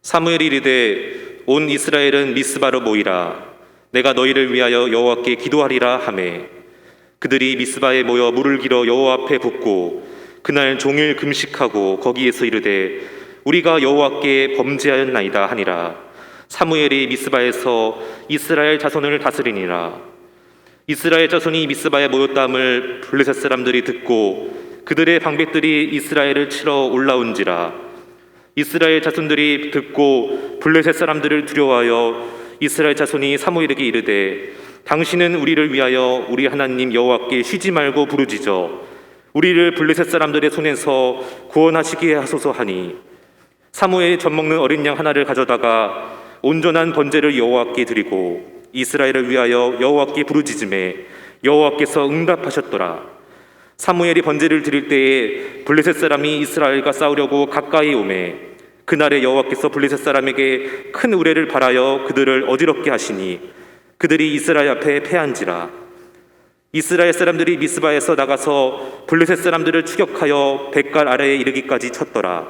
사무엘이 이르되 온 이스라엘은 미스바로 모이라. 내가 너희를 위하여 여호와께 기도하리라 하매 그들이 미스바에 모여 물을 길어 여호와 앞에 붓고 그날 종일 금식하고 거기에서 이르되 우리가 여호와께 범죄하였나이다 하니라. 사무엘이 미스바에서 이스라엘 자손을 다스리니라. 이스라엘 자손이 미스바에 모였다함을 블레셋 사람들이 듣고 그들의 방백들이 이스라엘을 치러 올라온지라. 이스라엘 자손들이 듣고 블레셋 사람들을 두려워하여 이스라엘 자손이 사무엘에게 이르되 당신은 우리를 위하여 우리 하나님 여호와께 쉬지 말고 부르짖어 우리를 블레셋 사람들의 손에서 구원하시게 하소서 하니 사무엘이 젖먹는 어린 양 하나를 가져다가 온전한 번제를 여호와께 드리고 이스라엘을 위하여 여호와께 부르짖음에 여호와께서 응답하셨더라. 사무엘이 번제를 드릴 때에 블레셋 사람이 이스라엘과 싸우려고 가까이 오매 그날에 여호와께서 블레셋 사람에게 큰 우레를 발하여 그들을 어지럽게 하시니 그들이 이스라엘 앞에 패한지라. 이스라엘 사람들이 미스바에서 나가서 블레셋 사람들을 추격하여 뱃갈 아래에 이르기까지 쳤더라.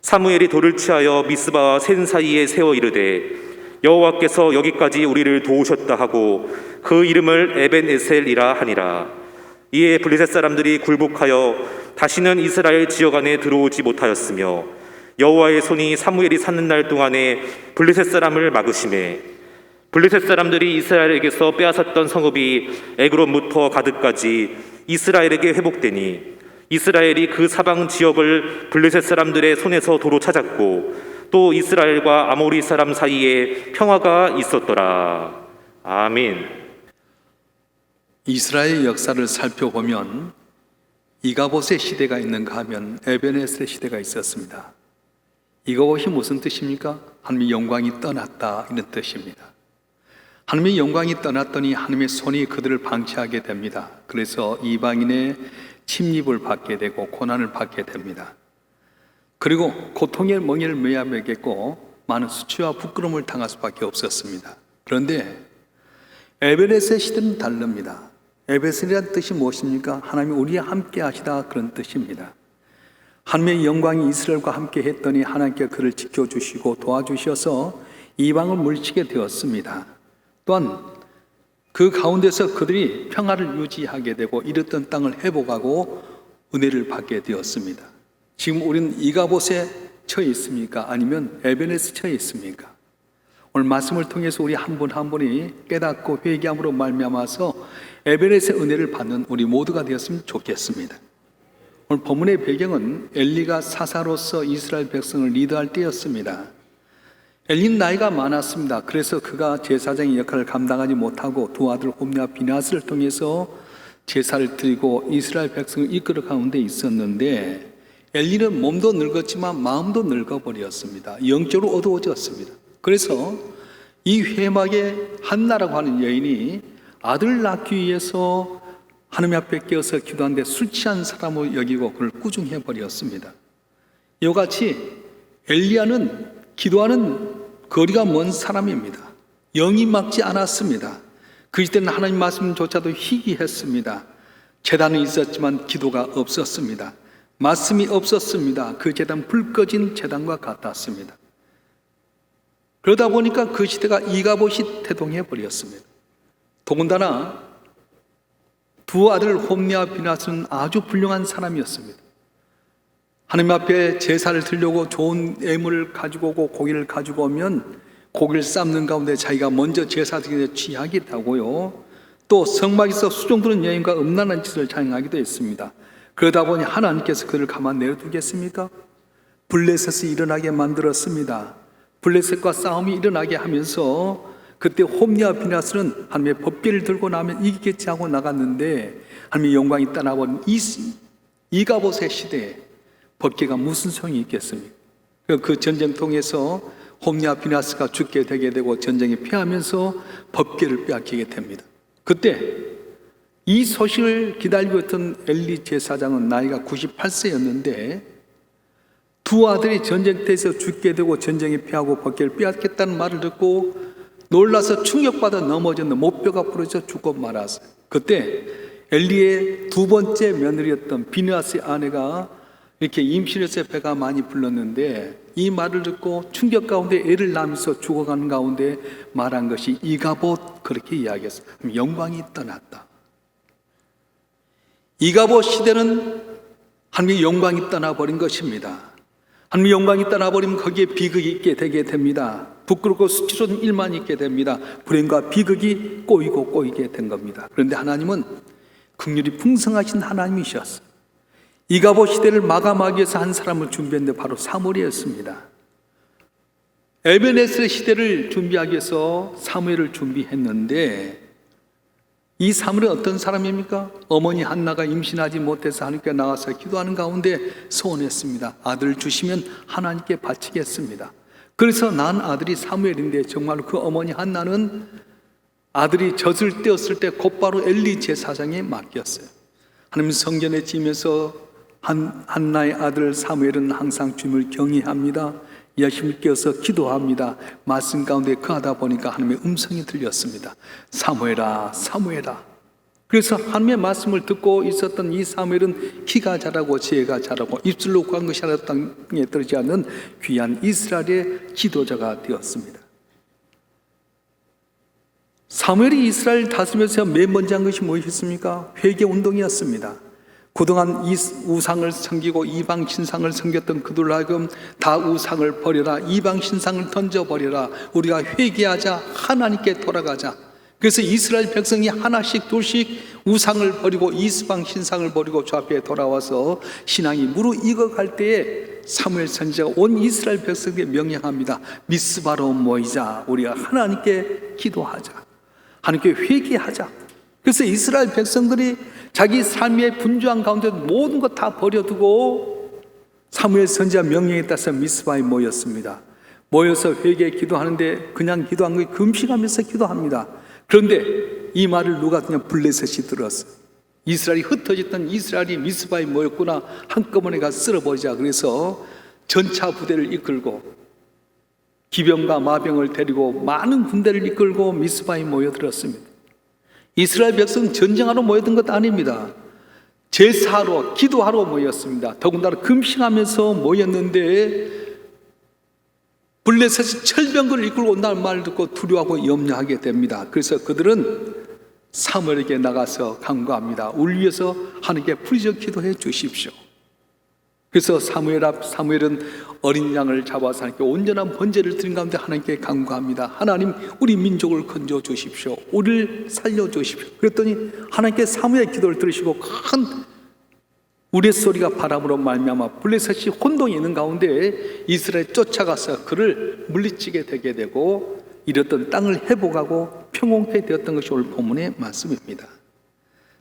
사무엘이 돌을 취하여 미스바와 센 사이에 세워 이르되 여호와께서 여기까지 우리를 도우셨다 하고 그 이름을 에벤에셀이라 하니라. 이에 블레셋 사람들이 굴복하여 다시는 이스라엘 지역 안에 들어오지 못하였으며 여호와의 손이 사무엘이 사는 날 동안에 블레셋 사람을 막으시매 블레셋 사람들이 이스라엘에게서 빼앗았던 성읍이 에그론부터 가드까지 이스라엘에게 회복되니 이스라엘이 그 사방 지역을 블레셋 사람들의 손에서 도로 찾았고 또 이스라엘과 아모리 사람 사이에 평화가 있었더라. 아멘. 이스라엘 역사를 살펴보면 이가봇의 시대가 있는가 하면 에벤에셀의 시대가 있었습니다. 이가봇이 무슨 뜻입니까? 하나님의 영광이 떠났다 이런 뜻입니다. 하나님의 영광이 떠났더니 하나님의 손이 그들을 방치하게 됩니다. 그래서 이방인의 침입을 받게 되고 고난을 받게 됩니다. 그리고 고통의 멍에를 매야매겠고 많은 수치와 부끄러움을 당할 수밖에 없었습니다. 그런데 에베레스의 시대는 다릅니다. 에베레스라는 뜻이 무엇입니까? 하나님이 우리와 함께 하시다 그런 뜻입니다. 하나님의 영광이 이스라엘과 함께 했더니 하나님께 그를 지켜주시고 도와주셔서 이방을 물리치게 되었습니다. 또한 그 가운데서 그들이 평화를 유지하게 되고 잃었던 땅을 회복하고 은혜를 받게 되었습니다. 지금 우리는 이가봇에 처해 있습니까? 아니면 에베네스에 처해 있습니까? 오늘 말씀을 통해서 우리 한 분 한 분이 깨닫고 회개함으로 말미암아서 에베네스의 은혜를 받는 우리 모두가 되었으면 좋겠습니다. 오늘 본문의 배경은 엘리가 사사로서 이스라엘 백성을 리드할 때였습니다. 엘리는 나이가 많았습니다. 그래서 그가 제사장의 역할을 감당하지 못하고 두 아들 홈리와 비나스를 통해서 제사를 드리고 이스라엘 백성을 이끌어 가운데 있었는데 엘리는 몸도 늙었지만 마음도 늙어버렸습니다. 영적으로 어두워졌습니다. 그래서 이 회막에 한나라고 하는 여인이 아들 낳기 위해서 하나님 앞에 깨어서 기도하는데 술 취한 사람을 여기고 그를 꾸중해버렸습니다. 이와 같이 엘리야는 기도하는 거리가 먼 사람입니다. 영이 막지 않았습니다. 그 시대는 하나님 말씀조차도 희귀했습니다. 제단은 있었지만 기도가 없었습니다. 말씀이 없었습니다. 그 제단 불 꺼진 제단과 같았습니다. 그러다 보니까 그 시대가 이가봇이 태동해 버렸습니다. 더군다나 두 아들 홈리와 비나스는 아주 훌륭한 사람이었습니다. 하나님 앞에 제사를 드리려고 좋은 예물을 가지고 오고 고기를 가지고 오면 고기를 삶는 가운데 자기가 먼저 제사 드리기에 취하기도 하고요. 또 성막에서 수종드는 여인과 음란한 짓을 자행하기도 했습니다. 그러다 보니 하나님께서 그를 가만 내어두겠습니까? 블레셋이 일어나게 만들었습니다. 블레셋과 싸움이 일어나게 하면서 그때 홈리와 비나스는 하나님의 법궤를 들고 나면 이기겠지 하고 나갔는데 하나님의 영광이 떠나버린 이가봇의 시대에 법궤가 무슨 소용이 있겠습니까? 그 전쟁통에서 홈리와 비나스가 죽게 되게 되고 전쟁에 패하면서 법궤를 빼앗기게 됩니다. 그때 이 소식을 기다리고 있던 엘리 제사장은 나이가 98세였는데 두 아들이 전쟁터에서 죽게 되고 전쟁에 패하고 법궤를 빼앗겠다는 말을 듣고 놀라서 충격받아 넘어졌는데 목뼈가 부러져 죽고 말았어요. 그때 엘리의 두 번째 며느리였던 비느하스의 아내가 이렇게 임신해서 배가 많이 불렀는데 이 말을 듣고 충격 가운데 애를 낳으면서 죽어가는 가운데 말한 것이 이가봇, 그렇게 이야기했어요. 영광이 떠났다. 이가봇 시대는 하나님의 영광이 떠나버린 것입니다. 하나님의 영광이 떠나버리면 거기에 비극이 있게 되게 됩니다. 부끄럽고 수치스러운 일만 있게 됩니다. 불행과 비극이 꼬이게 된 겁니다. 그런데 하나님은 긍휼이 풍성하신 하나님이셨어요. 이가봇 시대를 마감하기 위해서 한 사람을 준비했는데 바로 사무엘이었습니다. 에베네셀 시대를 준비하기 위해서 사무엘을 준비했는데 이 사무엘은 어떤 사람입니까? 어머니 한나가 임신하지 못해서 하나님께 나와서 기도하는 가운데 소원했습니다. 아들을 주시면 하나님께 바치겠습니다. 그래서 난 아들이 사무엘인데 정말 그 어머니 한나는 아들이 젖을 떼었을 때 곧바로 엘리 제사장에 맡겼어요. 하나님 성전에 지면서 한나의 아들 사무엘은 항상 주님을 경외합니다. 열심히 깨어서 기도합니다. 말씀 가운데 거하다 보니까 하나님의 음성이 들렸습니다. 사무엘아, 사무엘아. 그래서 하나님의 말씀을 듣고 있었던 이 사무엘은 키가 자라고 지혜가 자라고 입술로 구한 것이 하나도 땅에 떨어지지 않는 귀한 이스라엘의 지도자가 되었습니다. 사무엘이 이스라엘 다스리면서 맨 먼저 한 것이 무엇이었습니까? 회개운동이었습니다. 그동안 이 우상을 섬기고 이방 신상을 섬겼던 그들로 하여금 다 우상을 버려라, 이방 신상을 던져버려라, 우리가 회개하자, 하나님께 돌아가자. 그래서 이스라엘 백성이 하나씩 둘씩 우상을 버리고 이방 신상을 버리고 주 앞에 돌아와서 신앙이 무르익어갈 때에 사무엘 선지자가 온 이스라엘 백성에게 명령합니다. 미스바로 모이자, 우리가 하나님께 기도하자, 하나님께 회개하자. 그래서 이스라엘 백성들이 자기 삶의 분주한 가운데 모든 것 다 버려두고 사무엘 선지자 명령에 따라서 미스바에 모였습니다. 모여서 회개 기도하는데 그냥 기도한 거에 금식하면서 기도합니다. 그런데 이 말을 누가 그냥 블레셋이 들었어요. 이스라엘이 흩어졌던 이스라엘이 미스바에 모였구나, 한꺼번에 가서 쓸어버리자. 그래서 전차 부대를 이끌고 기병과 마병을 데리고 많은 군대를 이끌고 미스바에 모여들었습니다. 이스라엘 백성은 전쟁하러 모였던 것 아닙니다. 제사하러, 기도하러 모였습니다. 더군다나 금식하면서 모였는데 블레셋이 철병거를 이끌고 온다는 말을 듣고 두려워하고 염려하게 됩니다. 그래서 그들은 사무엘에게 나가서 간구합니다. 우리 위해서 하나님께 부르짖어 기도해 주십시오. 그래서 사무엘은 어린 양을 잡아서 하나님께 온전한 번제를 드린 가운데 하나님께 간구합니다. 하나님, 우리 민족을 건져 주십시오. 우리를 살려 주십시오. 그랬더니 하나님께 사무엘의 기도를 들으시고 큰 우레소리가 바람으로 말미암아 블레셋이 혼동이 있는 가운데 이스라엘이 쫓아가서 그를 물리치게 되게 되고 잃었던 땅을 회복하고 평온케 되었던 것이 오늘 본문의 말씀입니다.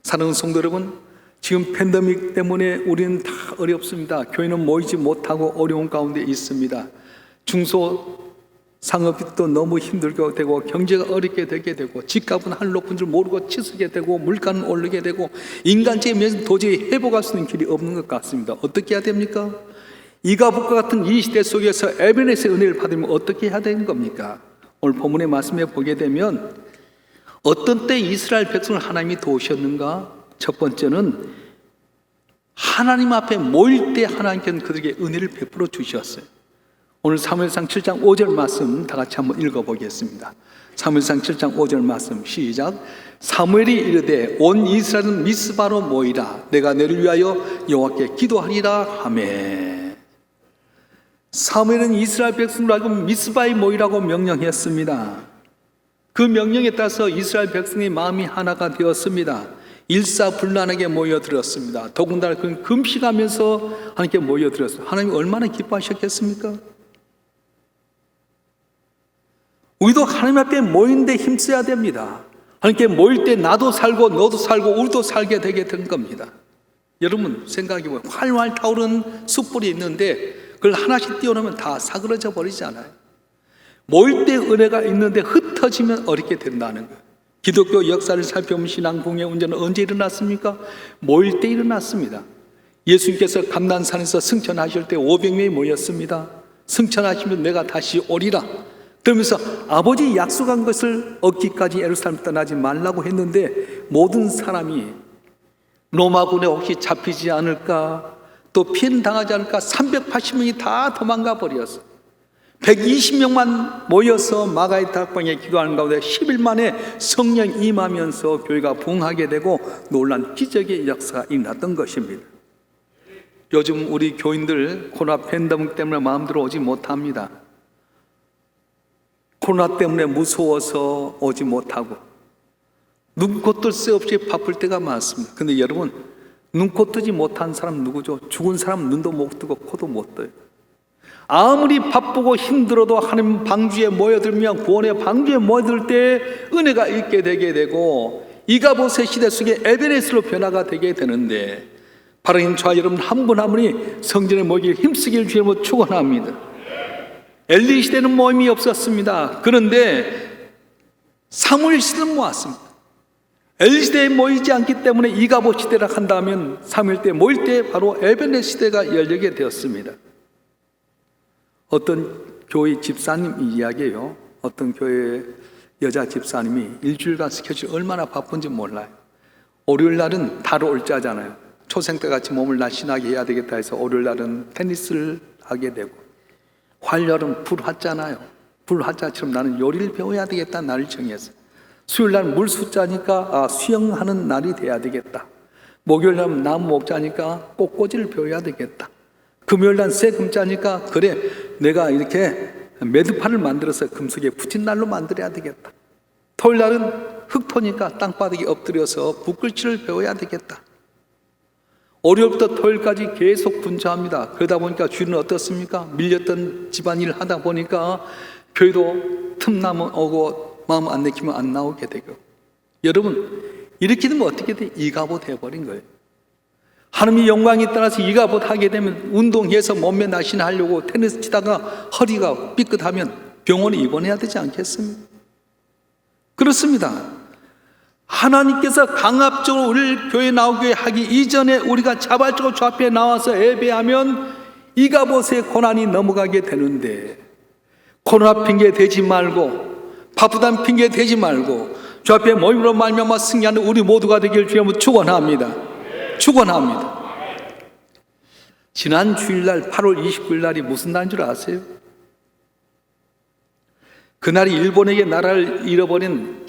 사랑하는 성도 여러분, 지금 팬데믹 때문에 우리는 다 어렵습니다. 교회는 모이지 못하고 어려운 가운데 있습니다. 중소상업도 너무 힘들게 되고 경제가 어렵게 되게 되고 집값은 하늘 높은 줄 모르고 치솟게 되고 물가는 오르게 되고 인간적인 면에서 도저히 회복할 수 있는 길이 없는 것 같습니다. 어떻게 해야 됩니까? 이가봇과 같은 이 시대 속에서 에베네셀의 은혜를 받으면 어떻게 해야 되는 겁니까? 오늘 본문의 말씀에 보게 되면 어떤 때 이스라엘 백성을 하나님이 도우셨는가? 첫 번째는 하나님 앞에 모일 때 하나님께는 그들에게 은혜를 베풀어 주셨어요. 오늘 사무엘상 7장 5절 말씀 다 같이 한번 읽어보겠습니다. 사무엘상 7장 5절 말씀 시작. 사무엘이 이르되 온 이스라엘은 미스바로 모이라, 내가 너를 위하여 여호와께 기도하리라 하매. 사무엘은 이스라엘 백성을 하여금 미스바에 모이라고 명령했습니다. 그 명령에 따라서 이스라엘 백성의 마음이 하나가 되었습니다. 일사불란하게 모여들었습니다. 더군다나 그 금식하면서 하나님께 모여들었어요. 하나님 얼마나 기뻐하셨겠습니까? 우리도 하나님 앞에 모이는데 힘써야 됩니다. 하나님께 모일 때 나도 살고 너도 살고 우리도 살게 되게 된 겁니다. 여러분 생각해보면 활활 타오르는 숯불이 있는데 그걸 하나씩 띄워놓으면 다 사그러져 버리잖아요. 모일 때 은혜가 있는데 흩어지면 어렵게 된다는 거예요. 기독교 역사를 살펴보면 신앙공의 문제는 언제 일어났습니까? 모일 때 일어났습니다. 예수님께서 감난산에서 승천하실 때 500명이 모였습니다. 승천하시면 내가 다시 오리라. 그러면서 아버지 약속한 것을 얻기까지 예루살렘 떠나지 말라고 했는데 모든 사람이 로마군에 혹시 잡히지 않을까, 또 피해는 당하지 않을까 380명이 다 도망가 버렸어. 120명만 모여서 마가의 다락방에 기도하는 가운데 10일 만에 성령 임하면서 교회가 부흥하게 되고 놀란 기적의 역사가 일어났던 것입니다. 요즘 우리 교인들 코로나 팬데믹 때문에 마음대로 오지 못합니다. 코로나 때문에 무서워서 오지 못하고 눈코 뜰 새 없이 바쁠 때가 많습니다. 근데 여러분, 눈코 뜨지 못한 사람 누구죠? 죽은 사람 눈도 못 뜨고 코도 못 떠요. 아무리 바쁘고 힘들어도 하나님 방주에 모여들면, 구원의 방주에 모여들 때 은혜가 있게 되게 되고 이가봇의 시대 속에 에베네스로 변화가 되게 되는데, 바로 저와 여러분 한 분 한 분이 성전에 모이길 힘쓰길 주님으로 축원합니다. 엘리 시대는 모임이 없었습니다. 그런데 사무엘 시대는 모았습니다. 엘리 시대에 모이지 않기 때문에 이가봇 시대라 한다면 사무엘 때 모일 때 바로 에베네 시대가 열리게 되었습니다. 어떤 교회 집사님 이야기예요. 어떤 교회 여자 집사님이 일주일간 스케줄이 얼마나 바쁜지 몰라요. 월요일 날은 달을 올자잖아요. 초생 때 같이 몸을 날씬하게 해야 되겠다 해서 월요일 날은 테니스를 하게 되고, 활열은 불화자잖아요. 불화자처럼 나는 요리를 배워야 되겠다는 날을 정했어요. 수요일 날 물숫자니까 수영하는 날이 돼야 되겠다. 목요일 날 나무 목자니까 꽃꽂이를 배워야 되겠다. 금요일 날 새금자니까 그래 내가 이렇게 매듭판을 만들어서 금속에 붙인 날로 만들어야 되겠다. 토요일 날은 흙토니까 땅바닥에 엎드려서 붓글씨를 배워야 되겠다. 월요일부터 토요일까지 계속 분주합니다. 그러다 보니까 주일은 어떻습니까? 밀렸던 집안일을 하다 보니까 교회도 틈나면 오고 마음 안 내키면 안 나오게 되고, 여러분 이렇게 되면 어떻게 돼? 이가봇 해버린 거예요. 하나님의 영광이 따라서 이가봇 하게 되면 운동해서 몸매 날씬하려고 테니스 치다가 허리가 삐끗하면 병원에 입원해야 되지 않겠습니까? 그렇습니다. 하나님께서 강압적으로 우리를 교회에 나오게 하기 이전에 우리가 자발적으로 주 앞에 나와서 예배하면 이가봇의 고난이 넘어가게 되는데, 코로나 핑계 대지 말고 바쁘다는 핑계 대지 말고 주 앞에 모임으로 말미암아 승리하는 우리 모두가 되길 주님으로 축원합니다. 축원합니다. 지난 주일날 8월 29일 날이 무슨 날인 줄 아세요? 그날이 일본에게 나라를 잃어버린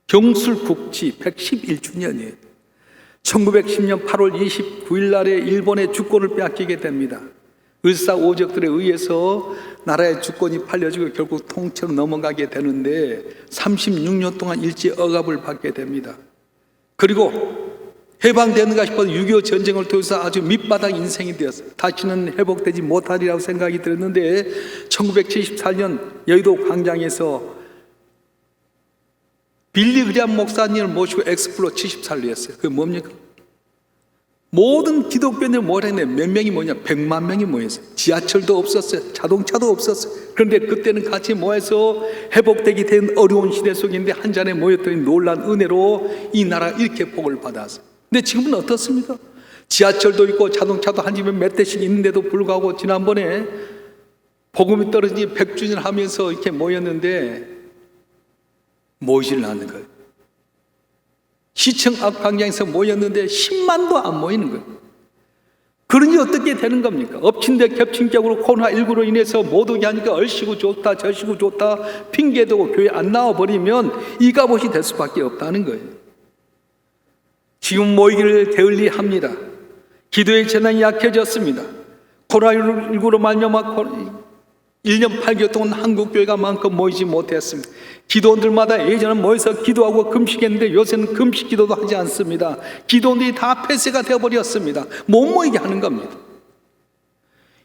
경술국지 111주년이에요. 1910년 8월 29일 날에 일본의 주권을 빼앗기게 됩니다. 을사오적들에 의해서 나라의 주권이 팔려지고 결국 통째로 넘어가게 되는데 36년 동안 일제 억압을 받게 됩니다. 그리고 해방되는가 싶어서 6.25 전쟁을 통해서 아주 밑바닥 인생이 되었어요. 다시는 회복되지 못하리라고 생각이 들었는데 1974년 여의도 광장에서 빌리 그리암 목사님을 모시고 엑스플로 70살로 했어요. 그게 뭡니까? 모든 기독교인들이 모였는데 몇 명이 모였냐? 100만 명이 모였어요. 지하철도 없었어요. 자동차도 없었어요. 그런데 그때는 같이 모여서 회복되기 된 어려운 시대 속인데 한 자리에 모였더니 놀란 은혜로 이 나라 이렇게 복을 받았어요. 근데 지금은 어떻습니까? 지하철도 있고 자동차도 한 집에 몇 대씩 있는데도 불구하고 지난번에 복음이 떨어지니 100주년 하면서 이렇게 모였는데 모이질 않는 거예요. 시청 앞 광장에서 모였는데 10만도 안 모이는 거예요. 그러니 어떻게 되는 겁니까? 엎친 데 겹친 격으로 코로나19로 인해서 못 오게 하니까 얼씨구 좋다 저씨구 좋다 핑계대고 교회 안 나와버리면 이가봇이 될 수밖에 없다는 거예요. 지금 모이기를 게을리합니다. 기도의 재난이 약해졌습니다. 코로나19로 말미암아 1년 8개월 동안 한국교회가 마음껏 모이지 못했습니다. 기도원들마다 예전에 모여서 기도하고 금식했는데 요새는 금식 기도도 하지 않습니다. 기도원들이 다 폐쇄가 되어버렸습니다. 못 모이게 하는 겁니다.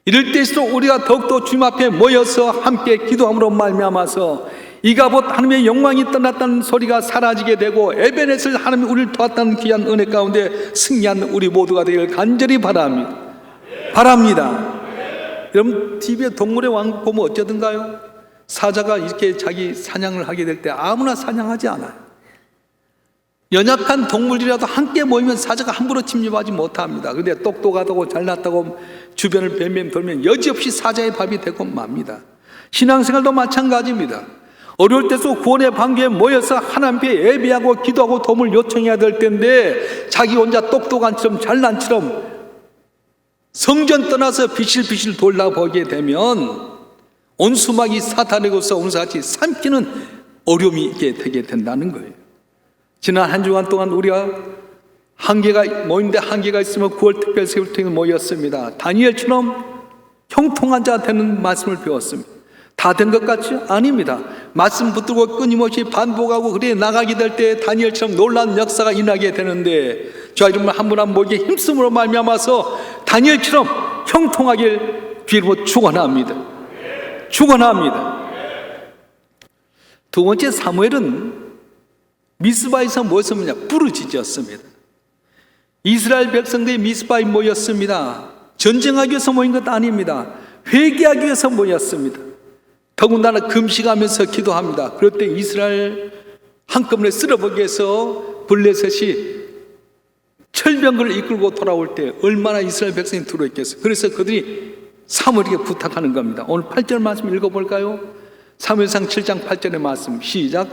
이럴 때일수록 우리가 더욱더 주님 앞에 모여서 함께 기도함으로 말미암아서 이가봇 하나님의 영광이 떠났다는 소리가 사라지게 되고 에베넷을 하나님이 우리를 도왔다는 귀한 은혜 가운데 승리하는 우리 모두가 되기를 간절히 바랍니다. 여러분 TV에 동물의 왕국 보면 어쩌든가요? 사자가 이렇게 자기 사냥을 하게 될 때 아무나 사냥하지 않아요. 연약한 동물이라도 함께 모이면 사자가 함부로 침입하지 못합니다. 그런데 똑똑하다고 잘났다고 주변을 뱀뱀 돌면 여지없이 사자의 밥이 되고 맙니다. 신앙생활도 마찬가지입니다. 어려울 때도 구원의 방주에 모여서 하나님께 예배하고 기도하고 도움을 요청해야 될 텐데 자기 혼자 똑똑한처럼 잘난처럼 성전 떠나서 비실비실 돌아보게 되면 온 수막이 사탄에게서 온 같이 삼키는 어려움이 있게 되게 된다는 거예요. 지난 한 주간 동안 우리가 한계가 모이는데 한계가 있으면 9월 특별 세울 통해 모였습니다. 다니엘처럼 형통한 자 되는 말씀을 배웠습니다. 다 된 것 같죠? 아닙니다. 말씀 붙들고 끊임없이 반복하고 그래 나가게 될 때 다니엘처럼 놀라운 역사가 일어나게 되는데 저와 여러분 한 분 한 분에게 힘쓰므로 말미암아서 다니엘처럼 형통하길 빌고 축원합니다. 축원합니다. 두 번째, 사무엘은 미스바에서 모였습니다. 부르짖었습니다. 이스라엘 백성들이 미스바에 모였습니다. 전쟁하기 위해서 모인 것 아닙니다. 회개하기 위해서 모였습니다. 더군다나 금식하면서 기도합니다. 그럴 때 이스라엘 한꺼번에 쓸어버리기 위해서 블레셋이 철병거를 이끌고 돌아올 때 얼마나 이스라엘 백성이 들어있겠어요. 그래서 그들이 사무엘에게 부탁하는 겁니다. 오늘 8절 말씀 읽어볼까요? 사무엘상 7장 8절의 말씀 시작.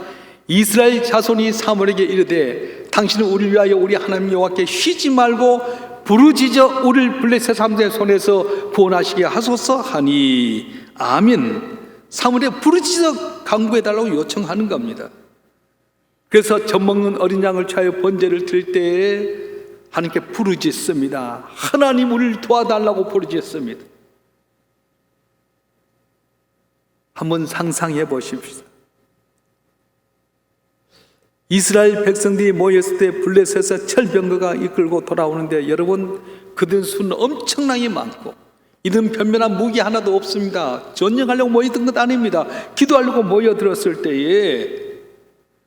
이스라엘 자손이 사무엘에게 이르되 당신은 우리를 위하여 우리 하나님 여호와께 쉬지 말고 부르짖어 우리를 블레셋 사람들의 손에서 구원하시게 하소서 하니 아멘. 사무엘에 부르짖어 강구해달라고 요청하는 겁니다. 그래서 젖먹는 어린 양을 취하여 번제를 드릴 때에 하나님께 부르짖습니다. 하나님 우리를 도와달라고 부르짖습니다. 한번 상상해 보십시오. 이스라엘 백성들이 모였을 때 블레셋에서 철병거가 이끌고 돌아오는데 여러분 그들 수는 엄청나게 많고 이들은 변변한 무기 하나도 없습니다. 전쟁하려고 모였던 것 아닙니다. 기도하려고 모여들었을 때에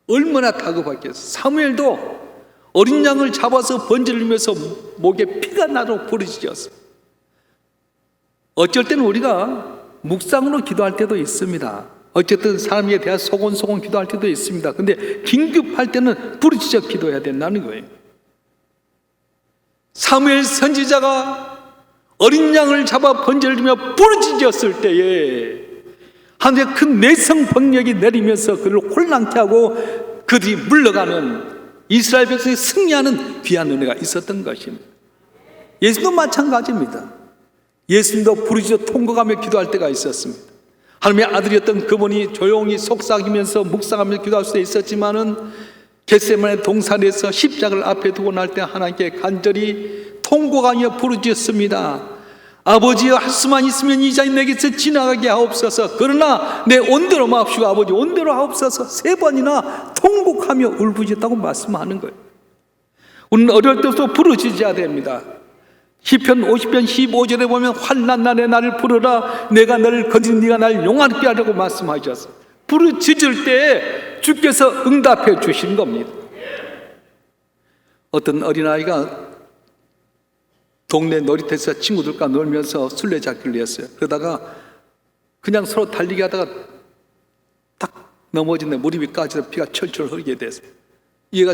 얼마나 다급했겠어요. 사무엘도 어린 양을 잡아서 번제를 하면서 목에 피가 나도록 부르짖었어요. 어쩔 때는 우리가 묵상으로 기도할 때도 있습니다. 어쨌든 사람에 대해 소곤소곤 기도할 때도 있습니다. 근데 긴급할 때는 부르짖어 기도해야 된다는 거예요. 사무엘 선지자가 어린 양을 잡아 번제를 주며 부르짖었을 때에 하늘의 큰 내성 병력이 내리면서 그를 혼란케 하고 그들이 물러가는 이스라엘 백성이 승리하는 귀한 은혜가 있었던 것입니다. 예수도 마찬가지입니다. 예수님도 부르짖어 통곡하며 기도할 때가 있었습니다. 하나님의 아들이었던 그분이 조용히 속삭이면서 묵상하며 기도할 수도 있었지만은 겟세마네 동산에서 십자가를 앞에 두고 날 때 하나님께 간절히 통곡하며 부르짖었습니다. 아버지여 할 수만 있으면 이 자인 내게서 지나가게 하옵소서. 그러나 내 온대로 마옵시고 아버지 온대로 하옵소서. 3번이나 통곡하며 울부짖었다고 말씀하는 거예요. 우리는 어릴 때부터 부르짖어야 됩니다. 시편 50편 15절에 보면 환난 날에 나를 부르라 내가 너를 건진 네가 나를 용하게 하려고 말씀하셨어요. 부르짖을 때 주께서 응답해 주신 겁니다. 어떤 어린아이가 동네 놀이터에서 친구들과 놀면서 술래잡기를 했어요. 그러다가 그냥 서로 달리기 하다가 딱 넘어진데 무릎이 까져서 피가 철철 흐르게 됐어요. 얘가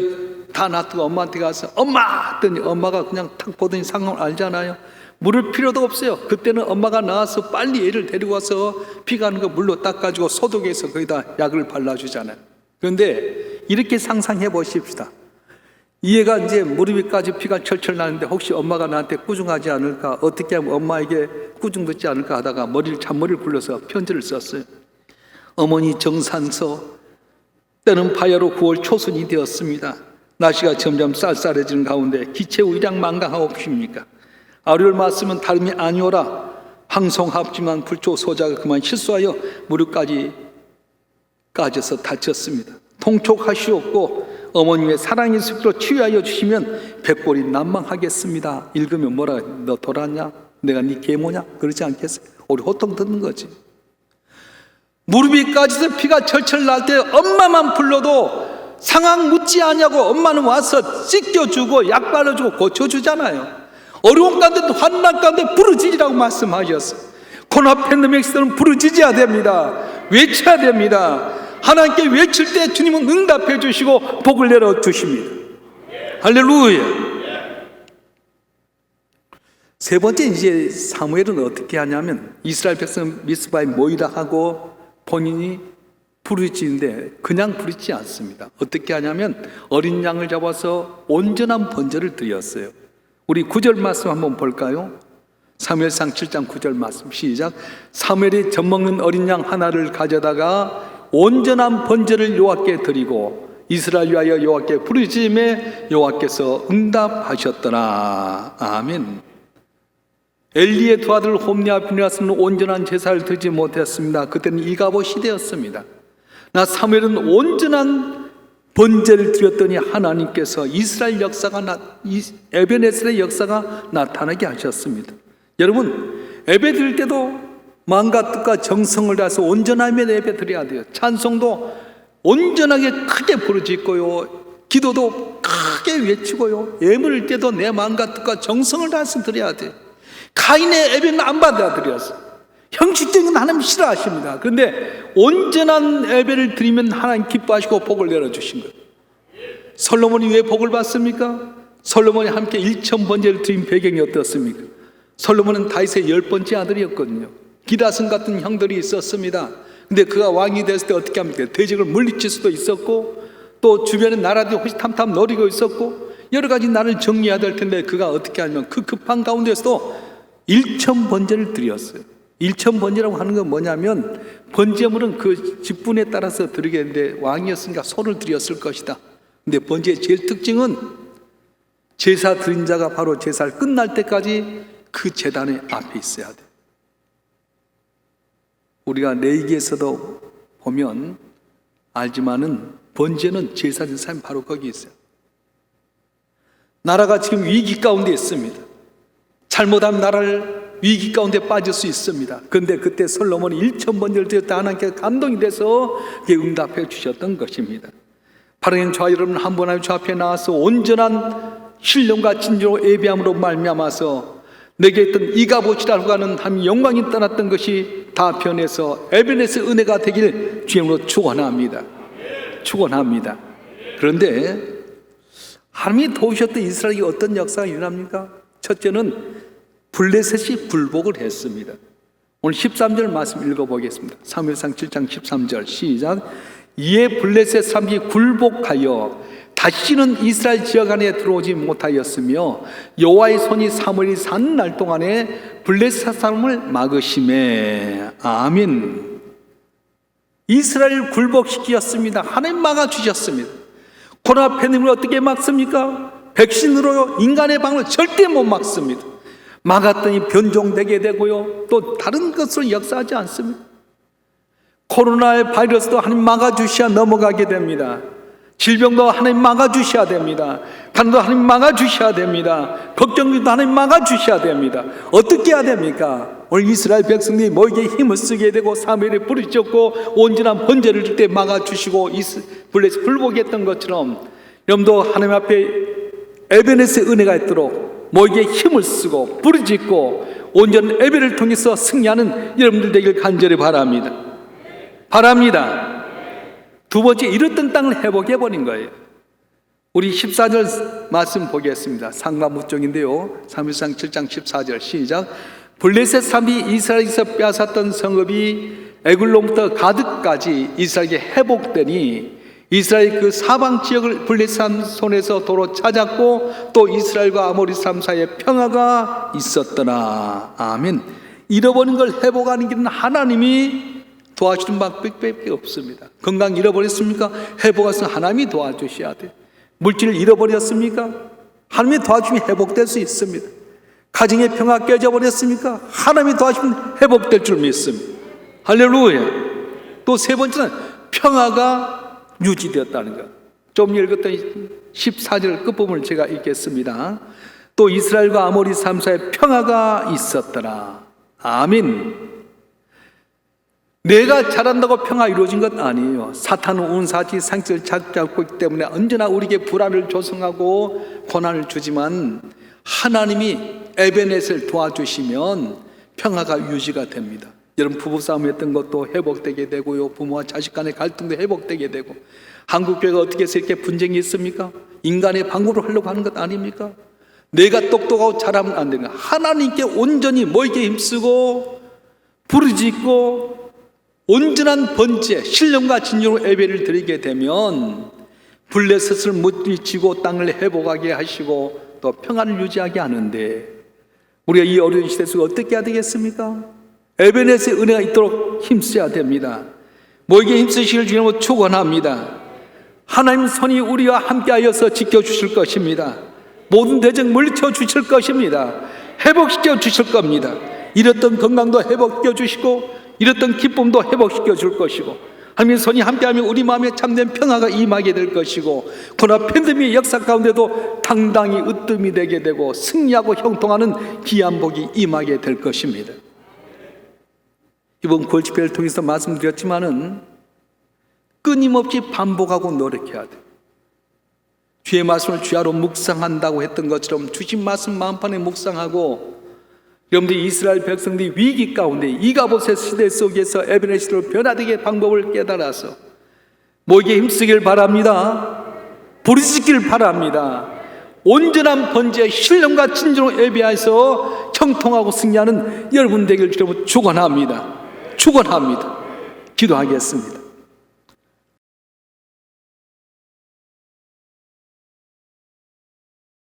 다 놔두고 엄마한테 가서 엄마! 했더니 엄마가 그냥 탁 보더니 상황을 알잖아요. 물을 필요도 없어요. 그때는 엄마가 나와서 빨리 얘를 데리고 와서 피 가는 거 물로 닦아주고 소독해서 거기다 약을 발라주잖아요. 그런데 이렇게 상상해 보십시다. 이 애가 이제 무릎이 까지 피가 철철 나는데 혹시 엄마가 나한테 꾸중하지 않을까, 어떻게 하면 엄마에게 꾸중 듣지 않을까 하다가 잔머리를 굴려서 편지를 썼어요. 어머니 정산서 때는 바야로 9월 초순이 되었습니다. 날씨가 점점 쌀쌀해지는 가운데 기체의 일양 망강하옵십니까? 아뢰를 맞으면 다름이 아니오라. 항송합지만 불초 소자가 그만 실수하여 무릎까지 까져서 다쳤습니다. 통촉하시옵고 어머님의 사랑의 습기로 치유하여 주시면 백골이 난망하겠습니다. 읽으면 뭐라 너 돌았냐? 내가 네 계모냐? 그러지 않겠어요? 우리 호통 듣는 거지. 무릎이 까져서 피가 철철 날 때 엄마만 불러도 상황 묻지 않냐고 엄마는 와서 씻겨주고 약 발라주고 고쳐주잖아요. 어려운 가운데도 환난 가운데 부르짖으라고 말씀하셨어요. 고난 팬데믹스들은 부르짖어야 됩니다. 외쳐야 됩니다. 하나님께 외칠 때 주님은 응답해 주시고 복을 내려 주십니다. 할렐루야. 세 번째 이제 사무엘은 어떻게 하냐면 이스라엘 백성 미스바에 모이라 하고 본인이 부르짖는데 그냥 부르짖지 않습니다. 어떻게 하냐면 어린 양을 잡아서 온전한 번제를 드렸어요. 우리 9절 말씀 한번 볼까요? 사무엘상 7장 9절 말씀 시작. 사무엘이 젖먹는 어린 양 하나를 가져다가 온전한 번제를 여호와께 드리고 이스라엘 위하여 여호와께 부르짖음에 여호와께서 응답하셨더라. 아멘. 엘리의 두 아들 홈리와 비느하스는 온전한 제사를 드리지 못했습니다. 그때는 이가봇 시대였습니다. 나 사무엘은 온전한 번제를 드렸더니 하나님께서 이스라엘 역사가 에베네셀의 역사가 나타나게 하셨습니다. 여러분, 예배 드릴 때도 마음과 뜻과 정성을 다해서 온전하게 예배 드려야 돼요. 찬송도 온전하게 크게 부르짖고요, 기도도 크게 외치고요, 예물을 때도 내 마음과 뜻과 정성을 다해서 드려야 돼요. 가인의 예배는 안 받아들여서 형식적인 하나님 싫어하십니다. 그런데 온전한 예배를 드리면 하나님 기뻐하시고 복을 내려주신 거예요. 솔로몬이 왜 복을 받습니까? 솔로몬이 함께 1천 번제를 드린 배경이 어떻습니까? 솔로몬은 다윗의 10번째 아들이었거든요. 기라슨 같은 형들이 있었습니다. 근데 그가 왕이 됐을 때 어떻게 합니까? 대적을 물리칠 수도 있었고, 또 주변에 나라들이 호시탐탐 노리고 있었고, 여러 가지 나를 정리해야 될 텐데 그가 어떻게 하냐면 그 급한 가운데서도 1천 번제를 드렸어요. 1천 번제라고 하는 건 뭐냐면, 번제물은 그 직분에 따라서 드리겠는데 왕이었으니까 소를 드렸을 것이다. 근데 번제의 제일 특징은 제사 드린 자가 바로 제사를 끝날 때까지 그 제단의 앞에 있어야 돼. 우리가 레위기에서도 보면 알지만은 번제는 제사 드린 사람이 바로 거기 있어요. 나라가 지금 위기 가운데 있습니다. 잘못하면 나라를 위기 가운데 빠질 수 있습니다. 그런데 그때 솔로몬이 1천 번제를 드렸다 하나님께서 감동이 돼서 그게 응답해 주셨던 것입니다. 바르는 저와 여러분 한 번 하나님 저 앞에 나와서 온전한 신령과 진정으로 예배함으로 말미암아서 내게 있던 이가봇이라고 하는 하나님의 영광이 떠났던 것이 다 변해서 에베네셀 은혜가 되길 주님으로 축원합니다. 축원합니다. 그런데 하나님이 도우셨던 이스라엘이 어떤 역사가 일어납니까? 첫째는 블레셋이 굴복을 했습니다. 오늘 13절 말씀 읽어보겠습니다. 사무엘상 7장 13절 시작. 이에 블레셋 사람이 굴복하여 다시는 이스라엘 지역 안에 들어오지 못하였으며 여호와의 손이 사무엘이 사는 날 동안에 블레셋 사람을 막으심에. 아멘. 이스라엘을 굴복시키셨습니다. 하나님 막아주셨습니다. 코로나 팬데믹을 어떻게 막습니까? 백신으로 인간의 방을 절대 못 막습니다. 막았더니 변종되게 되고요, 또 다른 것으로 역사하지 않습니다. 코로나의 바이러스도 하나님 막아주셔야 넘어가게 됩니다. 질병도 하나님 막아주셔야 됩니다. 가난도 하나님 막아주셔야 됩니다. 걱정도 하나님 막아주셔야 됩니다. 어떻게 해야 됩니까? 오늘 이스라엘 백성들이 모이게 힘을 쓰게 되고 사무엘이 부르짖었고 온전한 번제를 줄 때 막아주시고 블레셋 굴복했던 것처럼 여러분도 하나님 앞에 에베네셀 은혜가 있도록 모이게 힘을 쓰고 부르짖고 온전한 예배를 통해서 승리하는 여러분들 되길 간절히 바랍니다. 바랍니다. 두 번째, 잃었던 땅을 회복해버린 거예요. 우리 14절 말씀 보겠습니다. 상관무쪽인데요, 사무엘상 7장 14절 시작. 블레셋 사람이 이스라엘에서 빼앗았던 성읍이 에글론부터 가드까지 이스라엘에게 회복되니 이스라엘 그 사방 지역을 블레셋 손에서 도로 찾았고 또 이스라엘과 아모리 사람 사이에 평화가 있었더라. 아멘. 잃어버린 걸 회복하는 길은 하나님이 도와주는 방법밖에 없습니다. 건강 잃어버렸습니까? 회복해서 하나님이 도와주셔야 돼요. 물질을 잃어버렸습니까? 하나님이 도와주면 회복될 수 있습니다. 가정의 평화 깨져버렸습니까? 하나님이 도와주면 회복될 줄 믿습니다. 할렐루야. 또 세 번째는 평화가 유지되었다는 것. 좀 읽었던 14절 끝부분을 제가 읽겠습니다. 또 이스라엘과 아모리 사람 사이에 평화가 있었더라. 아멘. 내가 잘한다고 평화 이루어진 것 아니에요. 사탄은 운사지 상처를 잡고 있기 때문에 언제나 우리에게 불안을 조성하고 고난을 주지만 하나님이 에베넷을 도와주시면 평화가 유지가 됩니다. 여러분 부부싸움 했던 것도 회복되게 되고요, 부모와 자식 간의 갈등도 회복되게 되고, 한국교회가 어떻게 해서 이렇게 분쟁이 있습니까? 인간의 방법으로 하려고 하는 것 아닙니까? 내가 똑똑하고 잘하면 안 되는 거야. 하나님께 온전히 모이게 힘쓰고 부르짖고 온전한 번제, 신령과 진정으로 예배를 드리게 되면 블레셋을 물리치고 땅을 회복하게 하시고 또 평안을 유지하게 하는데, 우리가 이 어려운 시대 속에 어떻게 해야 되겠습니까? 에베네스의 은혜가 있도록 힘써야 됩니다. 모이게 힘쓰시길 주님으로 축원합니다. 하나님 손이 우리와 함께하여서 지켜주실 것입니다. 모든 대적 물리쳐주실 것입니다. 회복시켜 주실 겁니다. 잃었던 건강도 회복시켜 주시고 잃었던 기쁨도 회복시켜 줄 것이고 하나님의 손이 함께하면 우리 마음에 참된 평화가 임하게 될 것이고 코로나 팬데믹의 역사 가운데도 당당히 으뜸이 되게 되고 승리하고 형통하는 귀한 복이 임하게 될 것입니다. 이번 9월 집회를 통해서 말씀드렸지만은 끊임없이 반복하고 노력해야 돼요. 주의 말씀을 주야로 묵상한다고 했던 것처럼 주신 말씀 마음판에 묵상하고 여러분들이 이스라엘 백성들이 위기 가운데 이가봇의 시대 속에서 에베네스로 변화되게 방법을 깨달아서 모이게 힘쓰길 바랍니다. 부르짖길 바랍니다. 온전한 번제의 신령과 진정으로 예배해서 형통하고 승리하는 여러분 되길 주로 축원합니다. 축원합니다. 기도하겠습니다.